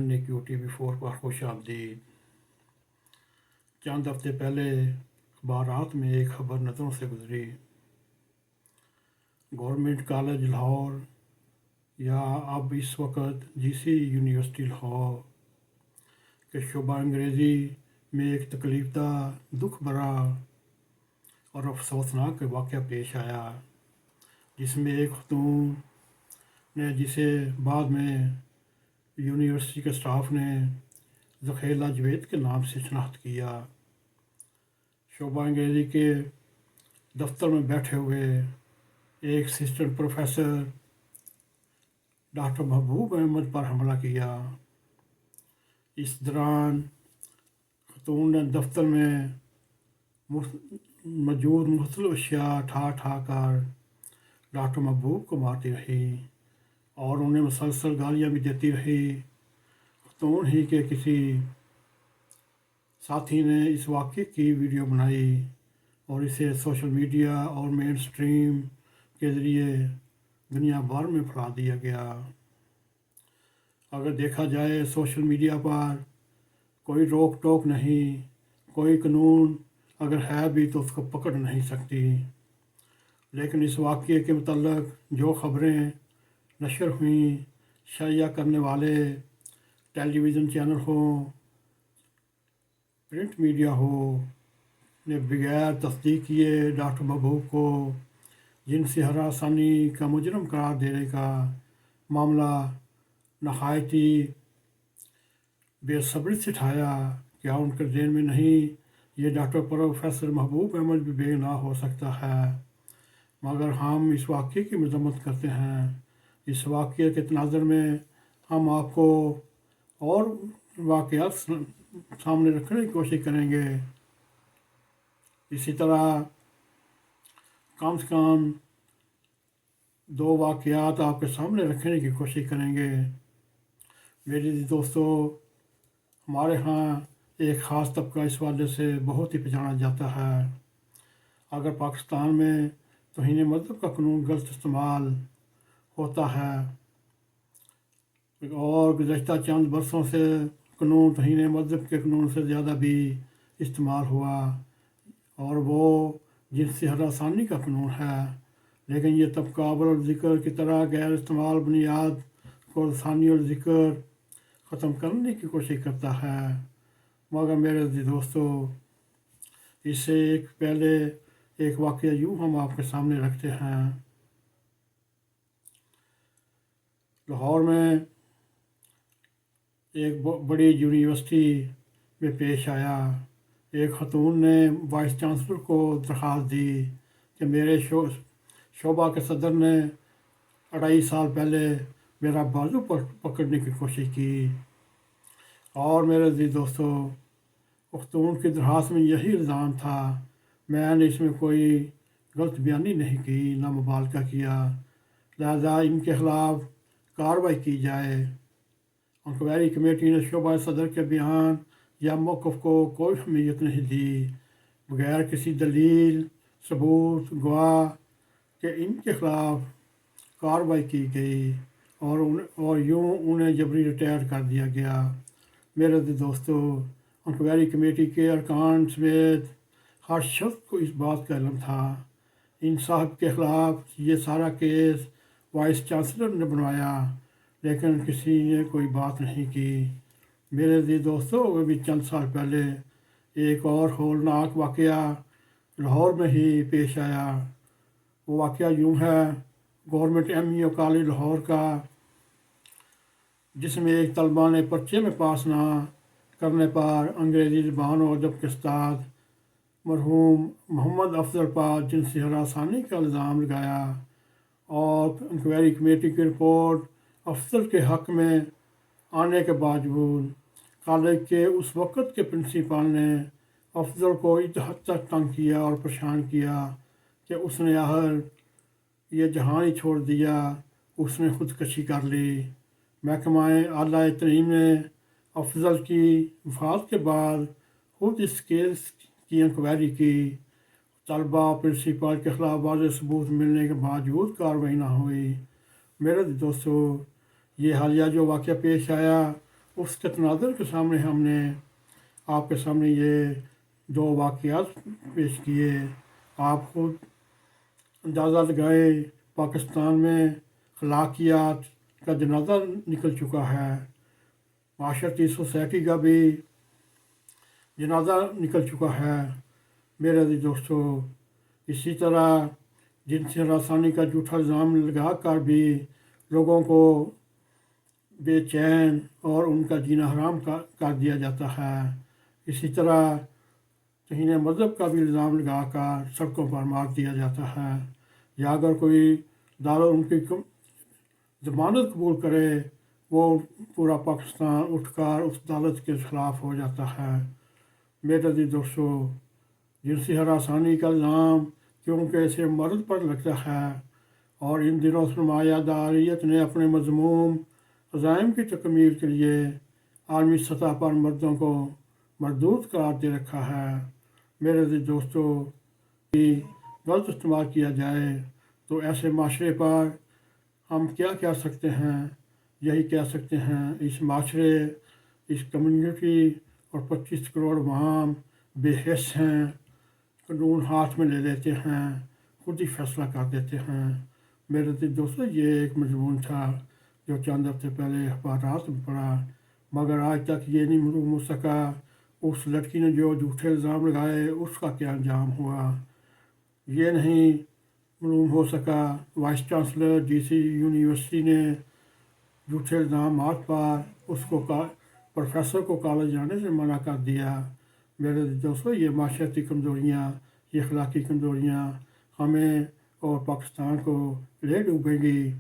QTV4 पर खुश आमदीद। चंद हफ्ते पहले अखबारात में एक खबर नज़रों से गुजरी। गवर्नमेंट कॉलेज लाहौर या अब इस वक्त GC यूनिवर्सिटी लाहौर के शोबा अंग्रेज़ी में एक तकलीफदा, दुख भरा और अफसोसनाक वाक़या पेश आया, जिसमें एक ख़तून ने, जिसे बाद में यूनिवर्सिटी के स्टाफ ने ज़खेला जवेद के नाम से शनाख्त किया, शोबा अंग्रेज़ी के दफ्तर में बैठे हुए एक असिस्टेंट प्रोफेसर डॉक्टर महबूब अहमद पर हमला किया। इस दौरान खतून ने दफ्तर में मौजूद मुख्तलिफ अशिया ठा कर डॉक्टर महबूब को मारती रही और उन्हें मुसलसल गालियाँ भी देती रही। खतून ही के किसी साथी ने इस वाक़े की वीडियो बनाई और इसे सोशल मीडिया और मेन स्ट्रीम के ज़रिए दुनिया भर में फैला दिया गया। अगर देखा जाए, सोशल मीडिया पर कोई रोक टोक नहीं, कोई कानून अगर है भी तो उसको पकड़ नहीं सकती, लेकिन इस वाक़े के मुतल्लिक़ जो ख़बरें नशर हुई, शाया करने वाले टेलीविज़न चैनल हो, प्रिंट मीडिया हो, ने बगैर तस्दीक किए डॉक्टर महबूब को जिनसी हरासानी का मुजरम करार देने का मामला नहायती बेसब्री से उठाया। क्या उनके ज़हन में नहीं ये डॉक्टर प्रोफेसर महबूब अहमद भी बेगुनाह हो सकता है? मगर हम इस वाक़े की मज़म्मत करते हैं। इस वाक़े के तनाज़ुर में हम आपको और वाक़यात सामने रखने की कोशिश करेंगे। इसी तरह कम से कम 2 वाक़यात आपके सामने रखने की कोशिश करेंगे। मेरे दोस्तों, हमारे यहाँ एक ख़ास तबका इस वाले से बहुत ही पहचाना जाता है। अगर पाकिस्तान में तौहीन मज़हब का कानून गलत इस्तेमाल होता है और गुज़श्ता चंद बरसों से कानून तौहीन मज़हब के कानून से ज़्यादा भी इस्तेमाल हुआ और वो जिनसी हरासानी का कानून है, लेकिन ये तबका अव्वल ज़िक्र की तरह गैर इस्तेमाल बुनियाद को सानी ज़िक्र ख़त्म करने की कोशिश करता है। मगर मेरे दोस्तों, इससे पहले एक वाक़या यूँ हम आपके सामने रखते हैं। लाहौर में एक बड़ी यूनिवर्सिटी में पेश आया। एक ख़तून ने वाइस चांसलर को दरख्वास्त दी कि मेरे शोबा के सदर ने 2.5 साल पहले मेरा बाजू पकड़ने की कोशिश की और मेरे दोस्तों, खतून की दरख्वास्त में यही इल्ज़ाम था। मैंने इसमें कोई गलत बयानी नहीं की, ना मुबालगा किया, लिहाजा इनके ख़िलाफ़ कार्रवाई की जाए। इंक्वायरी कमेटी ने शोबा सदर के बयान या मौक़िफ़ को कोई अहमियत नहीं दी, बगैर किसी दलील, सबूत, गवाह के इनके ख़िलाफ़ कार्रवाई की गई और यूँ उन्हें जबरी रिटायर कर दिया गया। मेरे दोस्तों, इंक्वायरी कमेटी के अरकान समेत हर शख्स को इस बात का इल्म था। इन साहब के ख़िलाफ़ ये सारा केस वाइस चांसलर ने बनवाया, लेकिन किसी ने कोई बात नहीं की। मेरे दोस्तों, अभी चंद साल पहले एक और हौलनाक वाक़या लाहौर में ही पेश आया। वो वाक़या यूँ है, गवर्नमेंट MEO कॉलेज लाहौर का, जिसमें एक तलबा ने पर्चे में पास ना करने पर अंग्रेज़ी ज़बान और अदब के उस्ताद मरहूम मोहम्मद अफजल पर जिनसी हरासानी का इल्ज़ाम लगाया और इंक्वायरी कमेटी की रिपोर्ट अफजल के हक़ में आने के बावजूद कॉलेज के उस वक़्त के प्रिंसिपल ने अफजल को इस हद तक तंग किया और परेशान किया कि उसने आहर ये जहान ही छोड़ दिया, उसने ख़ुदकशी कर ली। महकमा आला तरीम ने अफजल की वफ़ात के बाद खुद इस केस की इंक्वायरी की। तलबा और प्रिंसिपल के ख़िलाफ़ वाज़ेह सबूत मिलने के बावजूद कार्रवाई ना हुई। मेरे दोस्तों, ये हालिया जो वाक़या पेश आया اس کے تناظر کے سامنے ہم نے آپ کے سامنے یہ دو واقعات پیش کیے۔ آپ خود اندازہ لگائے پاکستان میں اخلاقیات کا جنازہ نکل چکا ہے، معاشرتی سوسائٹی کا بھی جنازہ نکل چکا ہے۔ میرے عزیز دوستو، اسی طرح جنسی ہراسانی کا جھوٹا الزام لگا کر بھی لوگوں کو بے چین اور ان کا جینا حرام کر دیا جاتا ہے۔ اسی طرح توہین مذہب کا بھی الزام لگا کر سڑکوں پر مار دیا جاتا ہے، یا اگر کوئی عدالت ان کی ضمانت قبول کرے وہ پورا پاکستان اٹھ کر اس عدالت کے خلاف ہو جاتا ہے۔ میرے عزیز دوستو، جنسی ہراسانی کا الزام کیونکہ اسے مرد پر لگتا ہے، اور ان دنوں سرمایہ داریت نے اپنے مذموم عزائم کی تکمیل کے لیے عالمی سطح پر مردوں کو مردود قرار دے رکھا ہے۔ میرے عزیز دوستو، غلط استعمال کیا جائے تو ایسے معاشرے پر ہم کیا کہہ سکتے ہیں؟ یہی کہہ سکتے ہیں، اس معاشرے، اس کمیونٹی اور 25 کروڑ عوام بے حس ہیں، قانون ہاتھ میں لے لیتے ہیں، خود ہی فیصلہ کر دیتے ہیں۔ میرے عزیز دوستو، یہ ایک مضمون تھا جو چند ہفتے پہلے اخبارات میں پڑھا، مگر آج تک یہ نہیں معلوم ہو سکا اس لڑکی نے جو جھوٹے الزام لگائے اس کا کیا انجام ہوا۔ یہ نہیں معلوم ہو سکا vice chancellor D C university نے جھوٹے الزامات پر اس کو پروفیسر کو کالج جانے سے منع کر دیا۔ میرے دوستو، یہ معاشرتی کمزوریاں، یہ اخلاقی کمزوریاں ہمیں اور پاکستان کو لے ڈوبیں گی۔